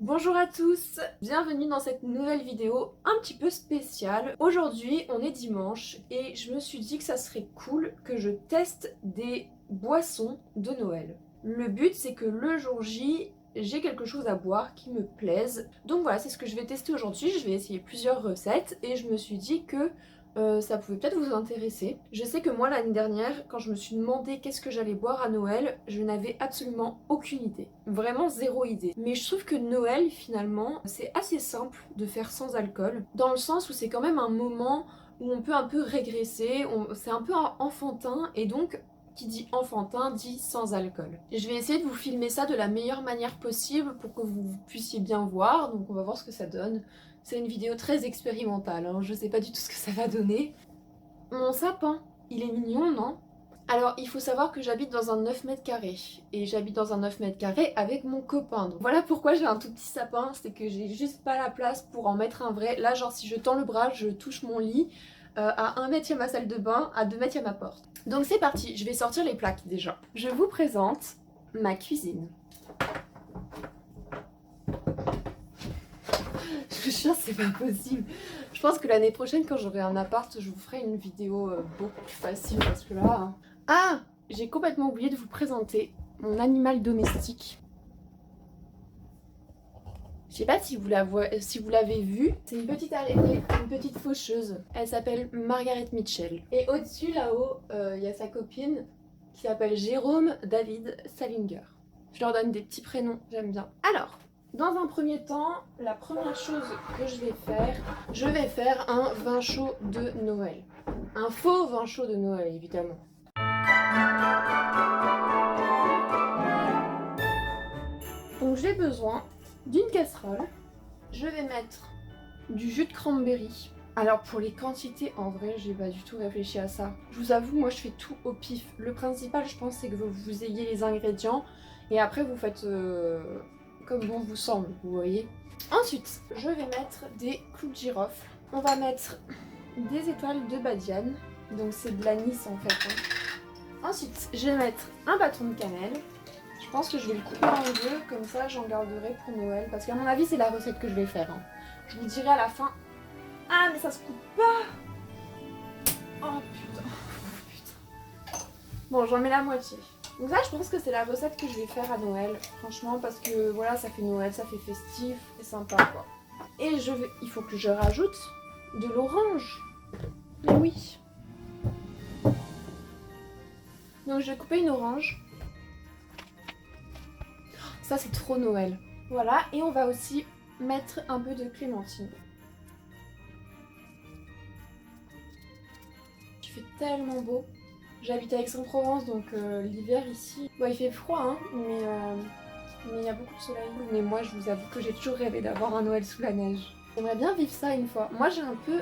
Bonjour à tous, bienvenue dans cette nouvelle vidéo un petit peu spéciale. Aujourd'hui on est dimanche et je me suis dit que ça serait cool que je teste des boissons de Noël. Le but c'est que le jour J, j'ai quelque chose à boire qui me plaise. Donc voilà, c'est ce que je vais tester aujourd'hui, je vais essayer plusieurs recettes et je me suis dit que ça pouvait peut-être vous intéresser. Je sais que moi l'année dernière, quand je me suis demandé qu'est-ce que j'allais boire à Noël, je n'avais absolument aucune idée. Vraiment zéro idée. Mais je trouve que Noël finalement, c'est assez simple de faire sans alcool, dans le sens où c'est quand même un moment où on peut un peu régresser, c'est un peu enfantin et donc qui dit enfantin dit sans alcool. Et je vais essayer de vous filmer ça de la meilleure manière possible pour que vous puissiez bien voir, donc on va voir ce que ça donne. C'est une vidéo très expérimentale, hein. Je sais pas du tout ce que ça va donner. Mon sapin, il est mignon, non? Alors, il faut savoir que j'habite dans un 9 mètres carrés. Et j'habite dans un 9 mètres carrés avec mon copain. Donc voilà pourquoi j'ai un tout petit sapin, c'est que j'ai juste pas la place pour en mettre un vrai. Là, genre, si je tends le bras, je touche mon lit. À 1 mètre, il y a ma salle de bain. À 2 mètres, il y a ma porte. Donc c'est parti, je vais sortir les plaques déjà. Je vous présente ma cuisine. Je vous jure, c'est pas possible. Je pense que l'année prochaine, quand j'aurai un appart, je vous ferai une vidéo beaucoup plus facile parce que là... Ah, j'ai complètement oublié de vous présenter mon animal domestique. Je sais pas si vous l'avez vue. C'est une petite araignée, une petite faucheuse. Elle s'appelle Margaret Mitchell. Et au-dessus, là-haut, il y a sa copine qui s'appelle Jérôme David Salinger. Je leur donne des petits prénoms, j'aime bien. Alors, dans un premier temps, la première chose que je vais faire un vin chaud de Noël. Un faux vin chaud de Noël, évidemment. Donc j'ai besoin d'une casserole. Je vais mettre du jus de cranberry. Alors pour les quantités, en vrai, j'ai pas du tout réfléchi à ça. Je vous avoue, moi je fais tout au pif. Le principal, je pense, c'est que vous ayez les ingrédients et après vous faites comme bon vous semble, vous voyez. Ensuite, je vais mettre des clous de girofle. On va mettre des étoiles de badiane. Donc c'est de l'anis en fait. Hein. Ensuite, je vais mettre un bâton de cannelle. Je pense que je vais le couper en deux, comme ça j'en garderai pour Noël. Parce qu'à mon avis, c'est la recette que je vais faire. Hein. Je vous dirai à la fin. Ah, mais ça se coupe pas! Oh putain. Bon, j'en mets la moitié. Donc ça, je pense que c'est la recette que je vais faire à Noël. Franchement, parce que voilà, ça fait Noël, ça fait festif, c'est sympa quoi. Et il faut que je rajoute de l'orange. Mais oui. Donc je vais couper une orange. Ça, c'est trop Noël. Voilà, et on va aussi mettre un peu de clémentine. Il fait tellement beau. J'habite à Aix-en-Provence, donc l'hiver ici... Bon, il fait froid, hein, mais il y a beaucoup de soleil. Mais moi, je vous avoue que j'ai toujours rêvé d'avoir un Noël sous la neige. J'aimerais bien vivre ça une fois. Moi, j'ai un peu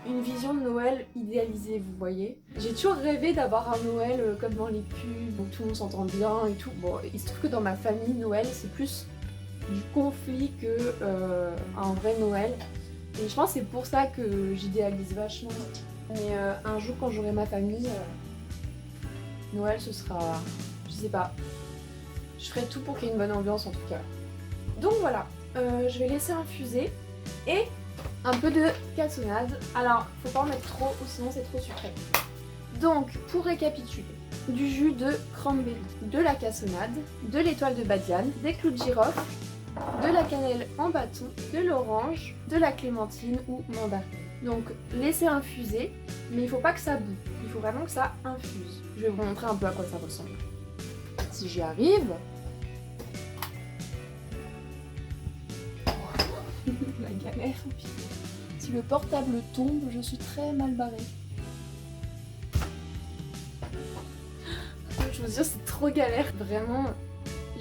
une vision de Noël idéalisée, vous voyez. J'ai toujours rêvé d'avoir un Noël comme dans les pubs, où tout le monde s'entend bien et tout. Bon, il se trouve que dans ma famille, Noël, c'est plus du conflit que un vrai Noël. Et je pense que c'est pour ça que j'idéalise vachement. Mais un jour, quand j'aurai ma famille, Noël, ce sera... je sais pas. Je ferai tout pour qu'il y ait une bonne ambiance en tout cas. Donc voilà, je vais laisser infuser. Et un peu de cassonade. Alors, faut pas en mettre trop ou sinon c'est trop sucré. Donc, pour récapituler, du jus de cranberry, de la cassonade, de l'étoile de badiane, des clous de girofle, de la cannelle en bâton, de l'orange, de la clémentine ou mandarine. Donc, laissez infuser, mais il faut pas que ça boue. Il faut vraiment que ça infuse. Je vais vous montrer un peu à quoi ça ressemble. Si j'y arrive... La galère. Si le portable tombe, je suis très mal barrée. Je vous jure, c'est trop galère. Vraiment,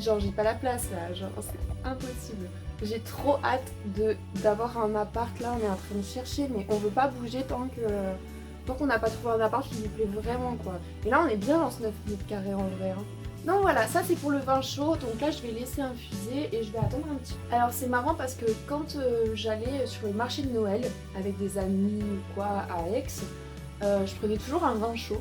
genre j'ai pas la place là, genre c'est impossible. J'ai trop hâte d'avoir un appart là, on est en train de chercher, mais on veut pas bouger tant qu'on n'a pas trouvé un appart qui nous plaît vraiment quoi. Et là on est bien dans ce 9 mètres carrés en vrai. Hein. Donc voilà, ça c'est pour le vin chaud, donc là je vais laisser infuser et je vais attendre un petit peu. Alors c'est marrant parce que quand j'allais sur le marché de Noël avec des amis ou quoi à Aix, je prenais toujours un vin chaud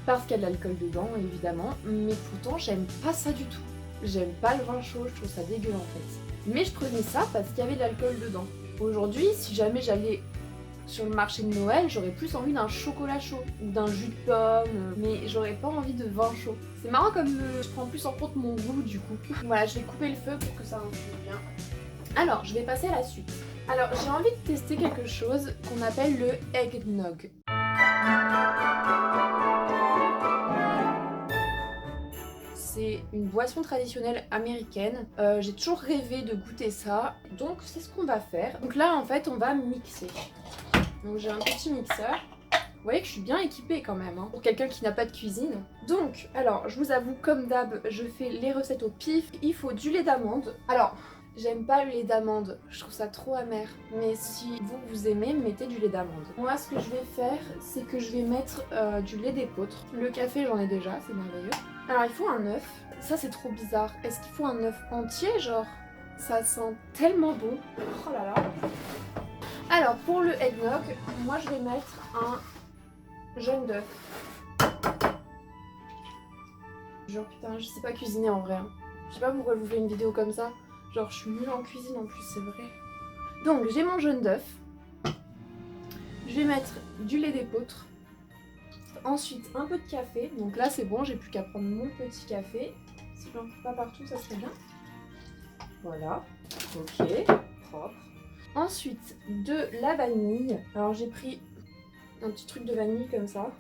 parce qu'il y a de l'alcool dedans évidemment, mais pourtant j'aime pas ça du tout. J'aime pas le vin chaud, je trouve ça dégueu en fait. Mais je prenais ça parce qu'il y avait de l'alcool dedans. Aujourd'hui, si jamais j'allais sur le marché de Noël, j'aurais plus envie d'un chocolat chaud ou d'un jus de pomme, mais j'aurais pas envie de vin chaud. C'est marrant comme je prends plus en compte mon goût du coup. Voilà, je vais couper le feu pour que ça infuse bien. Alors, je vais passer à la suite. Alors, j'ai envie de tester quelque chose qu'on appelle le eggnog. C'est une boisson traditionnelle américaine. J'ai toujours rêvé de goûter ça, donc c'est ce qu'on va faire. Donc là, en fait, on va mixer. Donc j'ai un petit mixeur. Vous voyez que je suis bien équipée quand même, hein, pour quelqu'un qui n'a pas de cuisine. Donc, alors, je vous avoue, comme d'hab, je fais les recettes au pif. Il faut du lait d'amande. Alors, j'aime pas le lait d'amande, je trouve ça trop amer. Mais si vous aimez, mettez du lait d'amande. Moi, ce que je vais faire, c'est que je vais mettre du lait d'épeautre. Le café, j'en ai déjà, c'est merveilleux. Alors, il faut un œuf. Ça, c'est trop bizarre. Est-ce qu'il faut un œuf entier, genre? Ça sent tellement bon. Oh là là. Alors, pour le eggnog, moi, je vais mettre un jaune d'œuf. Genre, putain, je sais pas cuisiner en vrai. Hein. Je sais pas pourquoi je vous fais une vidéo comme ça. Genre, je suis nulle en cuisine en plus, c'est vrai. Donc, j'ai mon jaune d'œuf. Je vais mettre du lait d'épeautre. Ensuite, un peu de café. Donc là, c'est bon, j'ai plus qu'à prendre mon petit café. Si j'en fais pas partout, ça serait bien. Voilà. Ok, propre. Ensuite, de la vanille. Alors, j'ai pris un petit truc de vanille comme ça.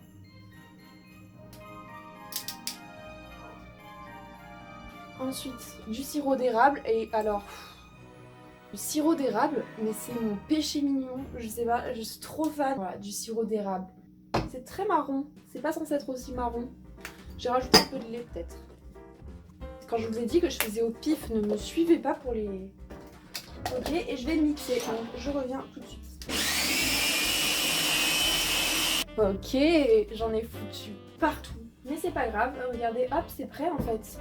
Ensuite, du sirop d'érable. Et alors, le sirop d'érable, mais c'est mon péché mignon. Je sais pas, je suis trop fan. Voilà, du sirop d'érable. C'est très marron. C'est pas censé être aussi marron. J'ai rajouté un peu de lait peut-être. Quand je vous ai dit que je faisais au pif, ne me suivez pas pour les... Ok, et je vais mixer. Donc, je reviens tout de suite. Ok, j'en ai foutu partout. Mais c'est pas grave, regardez, hop, c'est prêt en fait.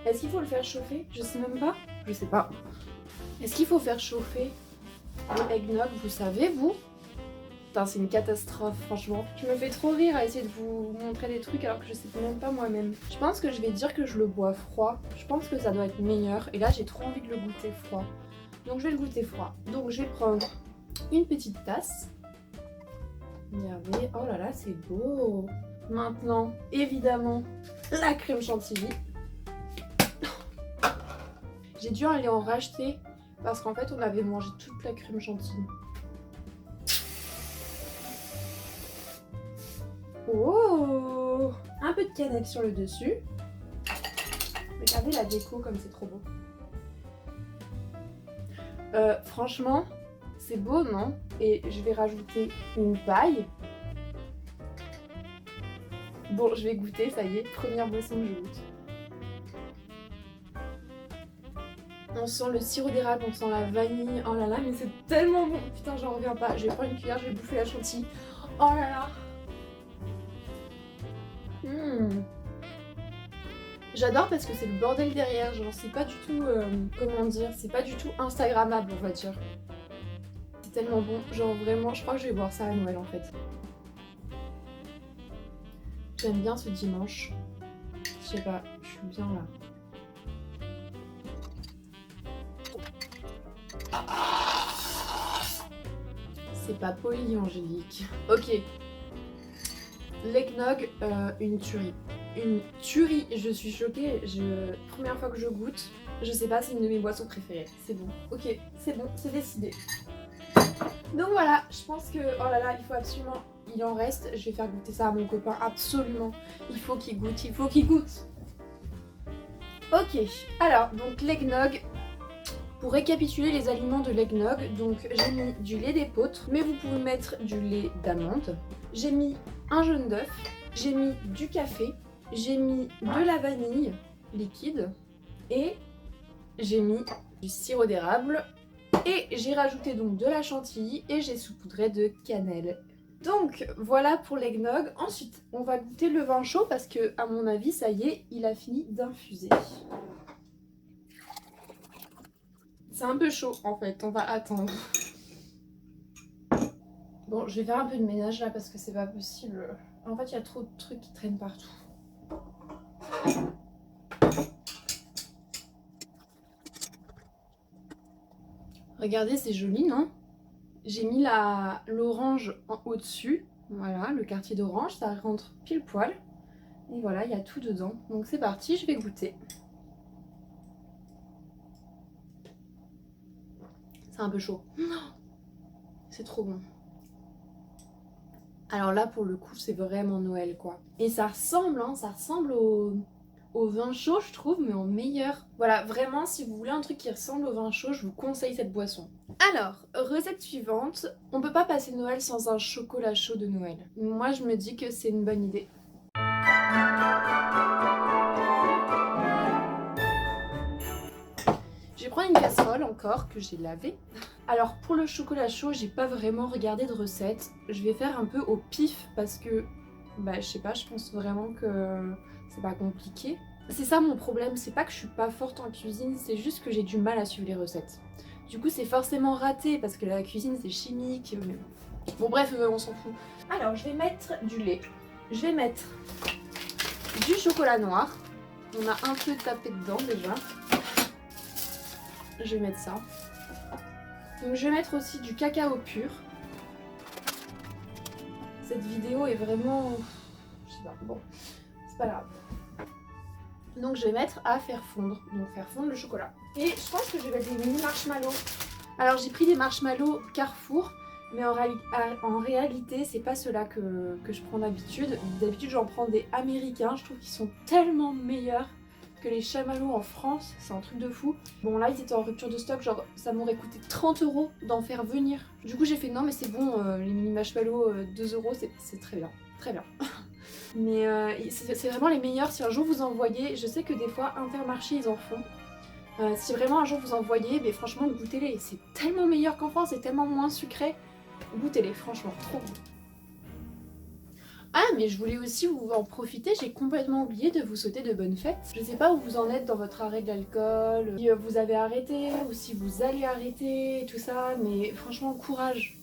Est-ce qu'il faut le faire chauffer? Je sais même pas. Je sais pas. Est-ce qu'il faut faire chauffer le eggnog? Vous savez, vous? Putain, c'est une catastrophe, franchement. Je me fais trop rire à essayer de vous montrer des trucs alors que je sais même pas moi-même. Je pense que je vais dire que je le bois froid. Je pense que ça doit être meilleur. Et là, j'ai trop envie de le goûter froid. Donc, je vais le goûter froid. Donc, je vais prendre une petite tasse. Regardez. Oh là là, c'est beau. Maintenant, évidemment, la crème chantilly. J'ai dû aller en racheter parce qu'en fait, on avait mangé toute la crème chantilly. Oh! Un peu de cannelle sur le dessus. Regardez la déco comme c'est trop beau. Franchement, c'est beau, non? Et je vais rajouter une paille. Bon, je vais goûter, ça y est, première boisson que je goûte. On sent le sirop d'érable, on sent la vanille. Oh là là, mais c'est tellement bon. Putain, j'en reviens pas. Je vais prendre une cuillère, je vais bouffer la chantilly. Oh là là. J'adore parce que c'est le bordel derrière. Genre, c'est pas du tout, comment dire, c'est pas du tout instagrammable, on va dire. C'est tellement bon. Genre, vraiment, je crois que je vais boire ça à Noël en fait. J'aime bien ce dimanche. Je sais pas, je suis bien là. C'est pas poli, Angélique. Ok. L'eggnog, une tuerie. Une tuerie, je suis choquée. Première fois que je goûte, je sais pas, c'est une de mes boissons préférées. C'est bon. Ok, c'est bon, c'est décidé. Donc voilà, je pense que, oh là là, il faut absolument, il en reste. Je vais faire goûter ça à mon copain, absolument. Il faut qu'il goûte, il faut qu'il goûte. Ok, alors, donc l'eggnog. Pour récapituler les aliments de l'eggnog, donc j'ai mis du lait d'épeautre, mais vous pouvez mettre du lait d'amande. J'ai mis un jaune d'œuf, j'ai mis du café, j'ai mis de la vanille liquide et j'ai mis du sirop d'érable et j'ai rajouté donc de la chantilly et j'ai saupoudré de cannelle. Donc voilà pour l'eggnog. Ensuite, on va goûter le vin chaud parce que à mon avis, ça y est, il a fini d'infuser. C'est un peu chaud en fait, on va attendre. Bon, je vais faire un peu de ménage là parce que c'est pas possible. En fait, il y a trop de trucs qui traînent partout. Regardez, c'est joli, non? J'ai mis l'orange au-dessus. Voilà, le quartier d'orange, ça rentre pile poil. Et voilà, il y a tout dedans. Donc c'est parti, je vais goûter. C'est un peu chaud. C'est trop bon. Alors là, pour le coup, c'est vraiment Noël, quoi. Et ça ressemble, hein, ça ressemble au vin chaud, je trouve, mais en meilleur. Voilà, vraiment, si vous voulez un truc qui ressemble au vin chaud, je vous conseille cette boisson. Alors, recette suivante. On peut pas passer Noël sans un chocolat chaud de Noël. Moi, je me dis que c'est une bonne idée. Je vais prendre une casserole encore que j'ai lavée. Alors pour le chocolat chaud, j'ai pas vraiment regardé de recette. Je vais faire un peu au pif parce que, je sais pas, je pense vraiment que c'est pas compliqué. C'est ça mon problème, c'est pas que je suis pas forte en cuisine, c'est juste que j'ai du mal à suivre les recettes. Du coup c'est forcément raté parce que la cuisine c'est chimique, mais bon. Bon bref, on s'en fout. Alors je vais mettre du lait, je vais mettre du chocolat noir. On a un peu tapé dedans déjà. Je vais mettre ça. Donc je vais mettre aussi du cacao pur. Cette vidéo est vraiment... je sais pas, bon, c'est pas grave. Donc je vais mettre à faire fondre, donc faire fondre le chocolat. Et je pense que je vais mettre des mini marshmallows. Alors j'ai pris des marshmallows Carrefour, mais en réalité c'est pas ceux-là que je prends d'habitude. D'habitude j'en prends des américains, je trouve qu'ils sont tellement meilleurs que les chamallows en France, c'est un truc de fou. Bon là ils étaient en rupture de stock, genre ça m'aurait coûté 30 € d'en faire venir. Du coup j'ai fait non mais c'est bon, les mini marshmallows 2 € c'est très bien, très bien. Mais c'est vraiment les meilleurs. Si un jour vous en voyez, je sais que des fois Intermarché ils en font. Si vraiment un jour vous en voyez, mais franchement goûtez-les, c'est tellement meilleur qu'en France, c'est tellement moins sucré. Goûtez-les, franchement, trop bon. Ah mais je voulais aussi vous en profiter, j'ai complètement oublié de vous souhaiter de bonnes fêtes. Je sais pas où vous en êtes dans votre arrêt de l'alcool, si vous avez arrêté ou si vous allez arrêter, tout ça, mais franchement courage,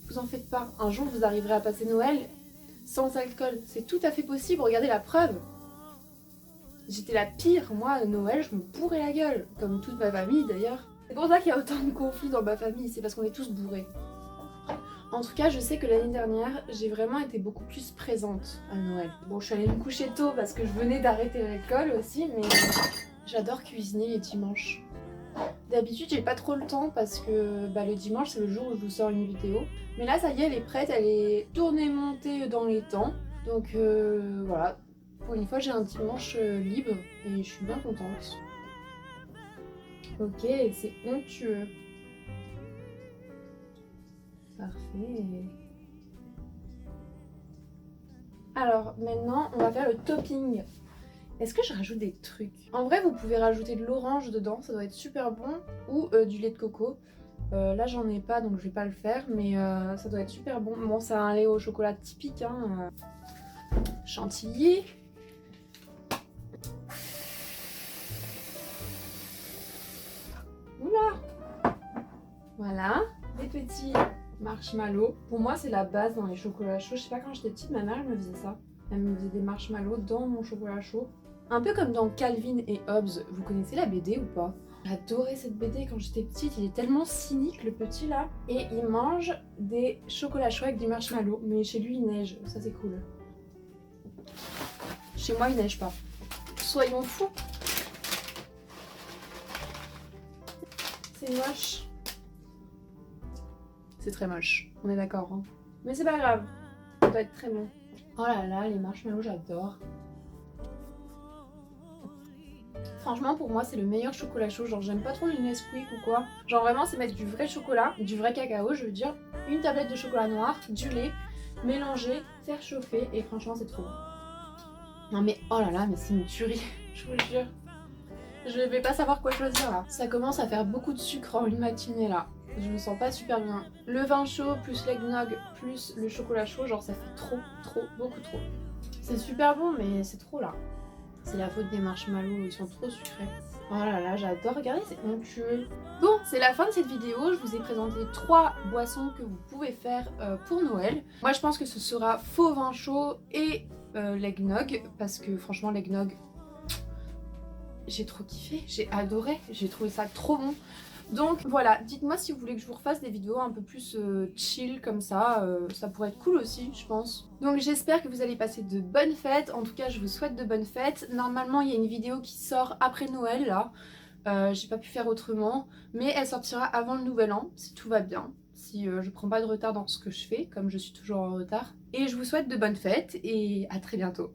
vous en faites pas. Un jour vous arriverez à passer Noël sans alcool, c'est tout à fait possible, regardez la preuve. J'étais la pire, moi à Noël je me bourrais la gueule, comme toute ma famille d'ailleurs. C'est pour ça qu'il y a autant de conflits dans ma famille, c'est parce qu'on est tous bourrés. En tout cas, je sais que l'année dernière, j'ai vraiment été beaucoup plus présente à Noël. Bon, je suis allée me coucher tôt parce que je venais d'arrêter l'école aussi, mais j'adore cuisiner les dimanches. D'habitude, j'ai pas trop le temps parce que le dimanche, c'est le jour où je vous sors une vidéo. Mais là, ça y est, elle est prête, elle est tournée, montée dans les temps. Donc voilà, pour une fois, j'ai un dimanche libre et je suis bien contente. Ok, c'est onctueux. Parfait. Alors maintenant, on va faire le topping. Est-ce que je rajoute des trucs? En vrai, vous pouvez rajouter de l'orange dedans, ça doit être super bon. Ou du lait de coco. Là, j'en ai pas, donc je vais pas le faire, mais ça doit être super bon. Bon, c'est un lait au chocolat typique, hein. Chantilly. Oula! Voilà, des petits marshmallows. Pour moi, c'est la base dans les chocolats chauds. Je sais pas, quand j'étais petite, ma mère elle me faisait ça. Elle me faisait des marshmallows dans mon chocolat chaud. Un peu comme dans Calvin et Hobbes. Vous connaissez la BD ou pas? J'adorais cette BD quand j'étais petite. Il est tellement cynique, le petit là. Et il mange des chocolats chauds avec des marshmallows. Mais chez lui, il neige. Ça, c'est cool. Chez moi, il neige pas. Soyons fous. C'est moche. C'est très moche, on est d'accord. Hein. Mais c'est pas grave, ça doit être très bon. Oh là là, les marshmallows, j'adore. Franchement, pour moi, c'est le meilleur chocolat chaud. Genre, j'aime pas trop le Nesquik ou quoi. Genre, vraiment, c'est mettre du vrai chocolat, du vrai cacao, je veux dire. Une tablette de chocolat noir, du lait, mélanger, faire chauffer. Et franchement, c'est trop bon. Non mais, oh là là, mais c'est une tuerie, je vous jure. Je vais pas savoir quoi choisir là. Ça commence à faire beaucoup de sucre en une matinée là. Je me sens pas super bien. Le vin chaud plus l'eggnog plus le chocolat chaud, genre ça fait trop, beaucoup trop. C'est super bon mais c'est trop là. C'est la faute des marshmallows, ils sont trop sucrés. Oh là là, j'adore, regardez, c'est onctueux. Bon, c'est la fin de cette vidéo. Je vous ai présenté 3 boissons que vous pouvez faire pour Noël. Moi je pense que ce sera faux vin chaud et l'eggnog, parce que franchement l'eggnog, j'ai trop kiffé, j'ai adoré, j'ai trouvé ça trop bon. Donc voilà, dites-moi si vous voulez que je vous refasse des vidéos un peu plus chill comme ça pourrait être cool aussi je pense. Donc j'espère que vous allez passer de bonnes fêtes, en tout cas je vous souhaite de bonnes fêtes. Normalement il y a une vidéo qui sort après Noël là, j'ai pas pu faire autrement, mais elle sortira avant le nouvel an si tout va bien. Si je prends pas de retard dans ce que je fais, comme je suis toujours en retard. Et je vous souhaite de bonnes fêtes et à très bientôt.